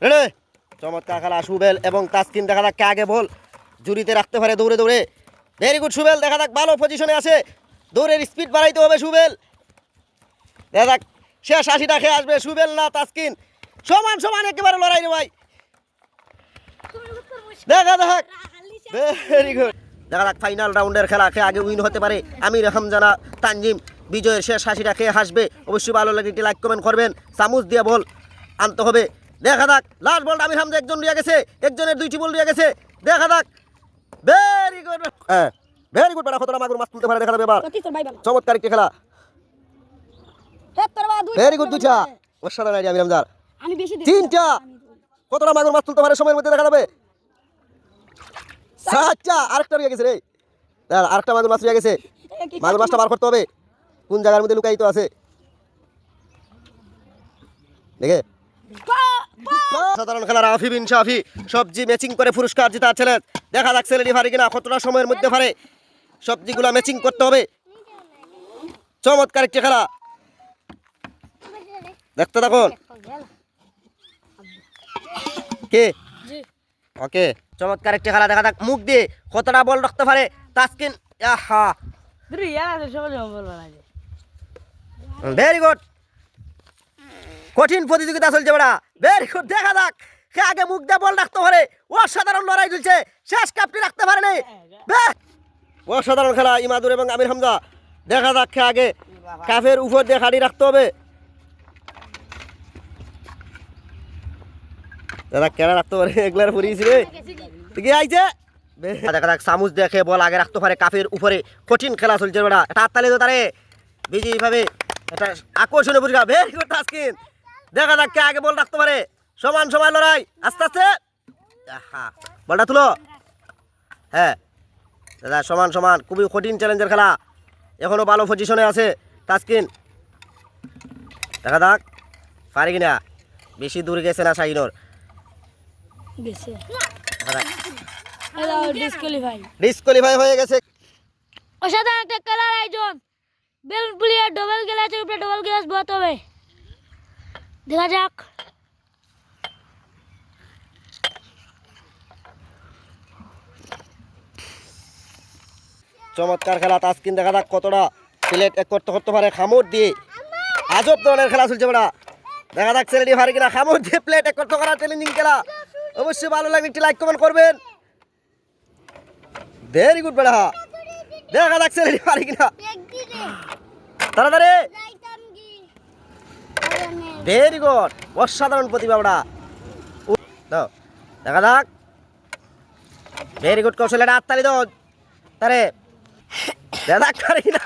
ready চমৎকার খেলা সুবেল এবং তাসকিন দেখা যাক কে আগে বল জুরিতে রাখতে পারে দৌড়ে দৌড়ে ভেরি গুড সুবেল দেখা যাক ভালো পজিশনে আছে দৌড়ের স্পিড বাড়াইতে হবে সুবেল দেখা যাক শেষ 80টা খেয়ে আসবে সুবেল না তাসকিন সমান সমান একেবারে লড়াই রে ভাই দেখা যাক ভেরি গুড দেখা যাক ফাইনাল রাউন্ডের খেলা খেয়ে আগে উইন হতে পারে আমির হামজানা তানজিম বিজয়ের শেষ 80টা খেয়ে হাসবে অবশ্যই ভালো লাগে একটি লাইক কমেন্ট করবেন চামচ দিয়ে বল আনতে হবে দেখা যাক লাস্ট বলটা আমির হামজা একজন দিয়ে গেছে একজনের 2টি বল দিয়ে গেছে দেখা যাক ভেরি গুড হ্যাঁ ভেরি গুড বড় কতটা মাগুর মাছ তুলতে পারে দেখা যাবে এবার চমৎকার একটি খেলা ভেরি গুড দুইটা অসাধারণ আইডিয়া আমির হামজার আমি বেশি তিনটা কতটা মাগুর মাছ তুলতে পারে সময়ের মধ্যে দেখা যাবে সাতটা আরেকটা রয়ে গেছে রে আরেকটা মাগুর মাছ রয়ে গেছে মাগুর মাছটা বার করতে হবে কোন জায়গার মধ্যে লুকায়িত আছে দেখে সাধারণ খেলার আফি বিন শাফি সবজি ম্যাচিং করে পুরস্কার জিতা ছেলে দেখা যাক ছেলেটি পারে কিনা কতটা সময়ের মধ্যে পারে সবজিগুলা ম্যাচিং করতে হবে চমৎকার একটি খেলা দেখতে থাকুন কে ওকে চমৎকার একটি খেলা দেখা যাক মুখ দিয়ে কতটা বল রাখতে পারে তাসকিন আহা ভেরি গুড কঠিন প্রতিযোগিতা চলছে বড়া ভেরি গুড দেখা যাক কে আগে মুখ দিয়ে বল রাখতে পারে অসাধারণ লড়াই চলছে শেষ কাপটি রাখতে পারে নাই অসাধারণ খেলা ইমাদুর এবং আমির হামজা দেখা যাক কে আগে কাফের উপর দিয়ে খাড়ি রাখতে হবে দাদা কেনা রাখতে পারে এগুলার পরিয়েছি রে কি আইছে দেখা যাক চামচ দেখে বল আগে রাখতে পারে কাফের উপরে কঠিন খেলা চলছে বড়া এটা হাততালি তো তারে বিজি ভাবে এটা আকর্ষণীয় পরিষ্কার ভেরি গুড তাসকিন দেখা যাক কে আগে বল রাখতে পারে সমান সমান লড়াই আস্তে আস্তে বলটা তুলো হ্যাঁ দাদা সমান সমান খুবই কঠিন চ্যালেঞ্জের খেলা এখনো ভালো পজিশনে আছে তাসকিন দেখা যাক পারে কিনা বেশি দূর গেছে না শাহিনুর ডিসকোয়ালিফাই হয়ে গেছে অসাধারণ একটা খেলার আয়োজন বেলুন প্লেয়ার ডবল গ্লাসের উপরে ডবল গ্লাস বসাতে হবে দেখা যাক চমৎকার খেলা তাসকিন দেখা যাক কতটা প্লেট এক করতে করতে পারে খামর দিয়ে আজব ধরনের খেলা চলছে বড়া দেখা যাক ছেলেটি পারে কিনা খামর দিয়ে প্লেট এক করতে করা চ্যালেঞ্জিং খেলা অবশ্যই ভালো লাগবে একটি লাইক কমেন্ট করবেন ভেরি গুড বড়া দেখা যাক ছেলেটি পারে কিনা তাড়াতাড়ি ভেরি গুড অসাধারণ প্রতিভা বড়া দেখা যাক ভেরি গুড কৌশল এটা হাততালি দাও তারে দেখা যাক পারে কিনা